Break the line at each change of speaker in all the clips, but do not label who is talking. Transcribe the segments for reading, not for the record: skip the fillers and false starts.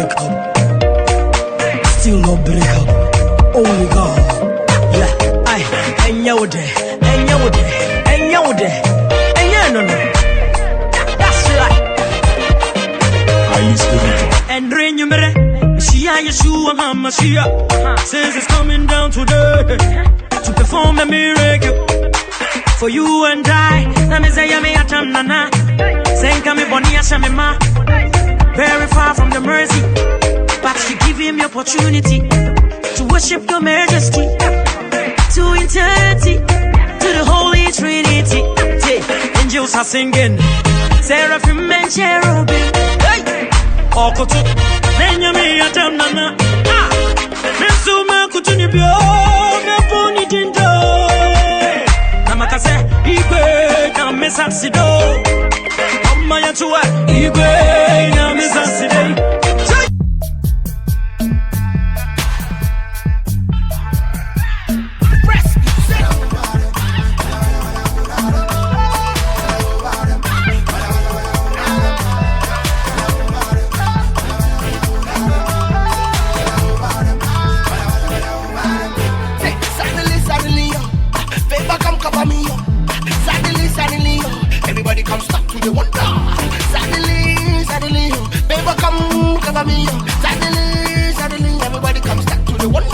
break up. Still no break up. Only God. Yeah, I and you there, and you there, and you there, and you no. That's right.
Highly spiritual.
And rain you mere, Shia Yeshua Hamashiach says it's coming down today to perform a miracle for you and I. Namizaya me atamnana, senka me boni ashamema. Very far from the mercy, but you give him the opportunity to worship your majesty, to eternity, to the Holy Trinity. Angels are singing, seraphim and cherubim. Okoto, nenyame atamnana. Mesuma kutunibyo, meponi tindo. Namakase, igwe na mesaksido. Amma yatuwa, igwe na mesakside.
Everybody come stop to the wonder. Suddenly, suddenly, baby come cover me. Suddenly, suddenly, everybody come stop to the wonder.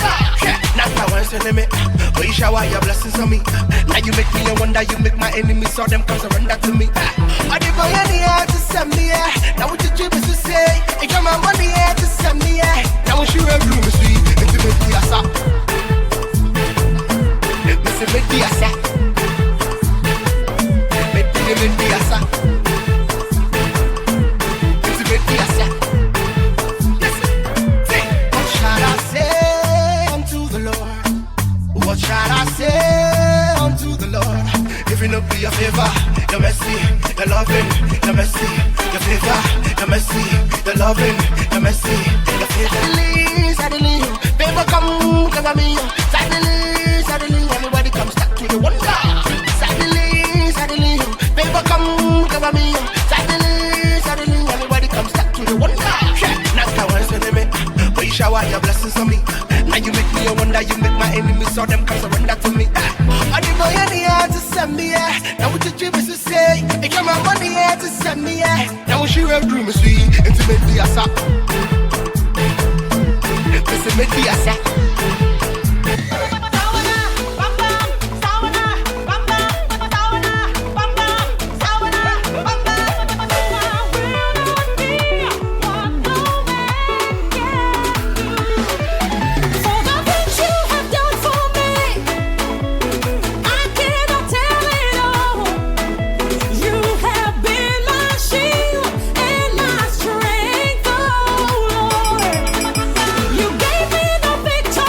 Now I want to name it, but you shower your blessings on me. Now you make me a wonder, you make my enemies so them come surrender to me. I did go in the air to send me. Now what you do is to say, it come on the air to send me. Now what you have room to see, it's to make me a sap. It's to make me a sap. Mediasa. It's a mediasa. Listen, say, what shall I say unto the Lord? What shall I say unto the Lord? If it not be your favor, your mercy, your loving, your mercy, your favor, your mercy, your loving, your mercy, your favor. Suddenly, suddenly, favor come cover me. Suddenly, suddenly, everybody comes back to the wonder. Suddenly, suddenly, favor come cover me. Suddenly, suddenly, everybody comes back to the wonder. Now I want to name it, but you shower your blessings on me. Now you make me a wonder, you make my enemies so them come surrender to me. I didn't know any air to send me. Now what you dream is to say, it came out on the air to send me. Now what you have dream is sweet, intimate me as up. Listen, make me as up.
You gave me the victory.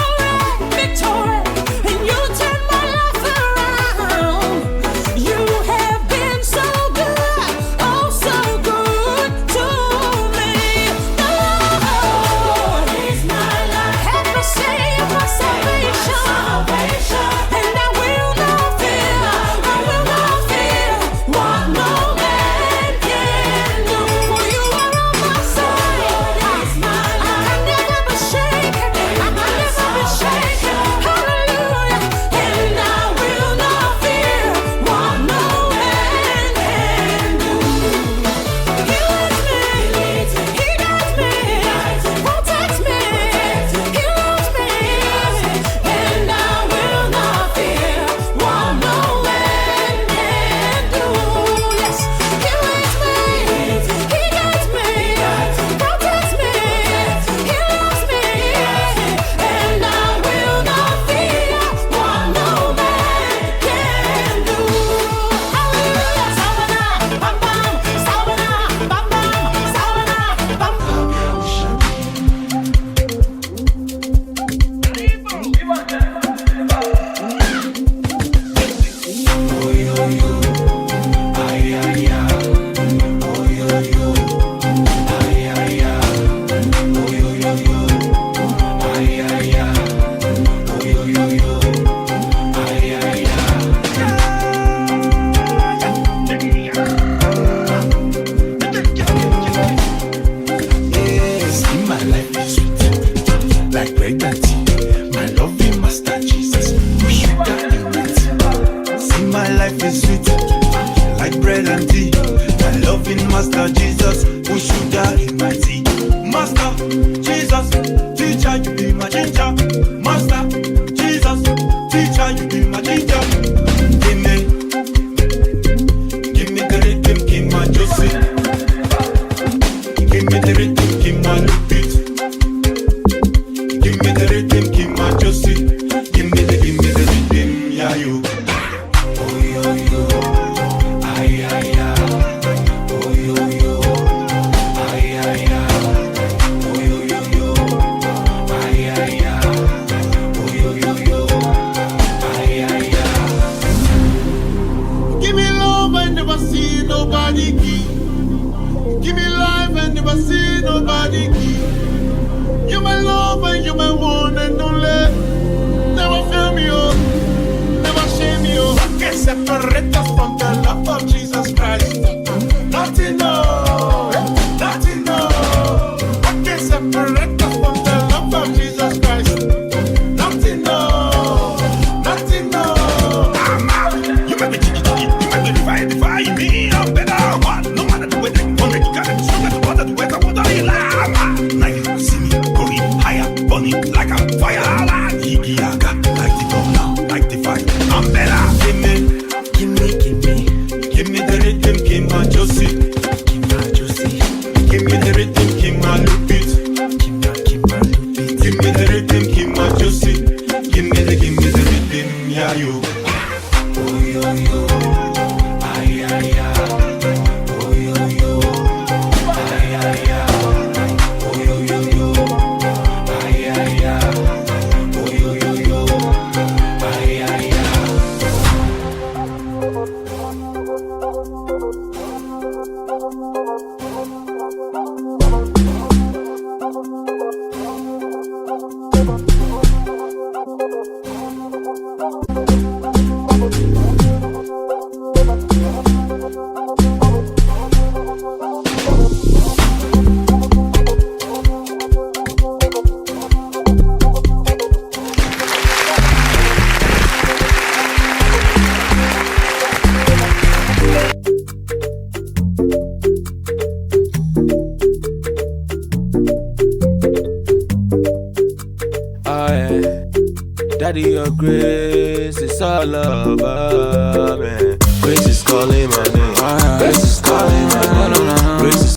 Master Jesus, who should die in my tea. Master Jesus, teacher, you be my ginger. Master Jesus, teacher, you be my ginger. Give me the rhythm, give my Josie. Give me the rhythm, give my beat. Give me the rhythm, give my Josie. Give me the rhythm, yeah you. Oh yo yo, ay ay ay. Oh yo yo, ay ay ay. Oh yo yo, ay ay ay. Oh yo yo, ay ay ay. Give me love I never see nobody give. Give me life I never see nobody give. You my love and you my one and only. Never fail me oh, never shame me oh. What can separate us from the love of Jesus Christ? Nothing no, nothing no. What can separate us from the love of Jesus Christ? Nothing no, nothing no. You might be jiggy jiggy, you might be divide me. I'm better one, no matter the way they want it. You gotta be stronger to water the way I want to be like. Now you see me going higher, burning like a fire. Iggy Aga, like the bomb now, like the fire. I'm better. Give me the rhythm, give my Josie. Give me the rhythm, give my Lupit. Give me the rhythm, give my Josie. Give me the rhythm, yeah you. Oh yo yo, ay ay ay. Oh yo yo, ay ay ay. Oh yo yo, ay ay ay. Oh yo yo, ay ay ay.
Daddy, your grace is all over me. Grace is calling my name.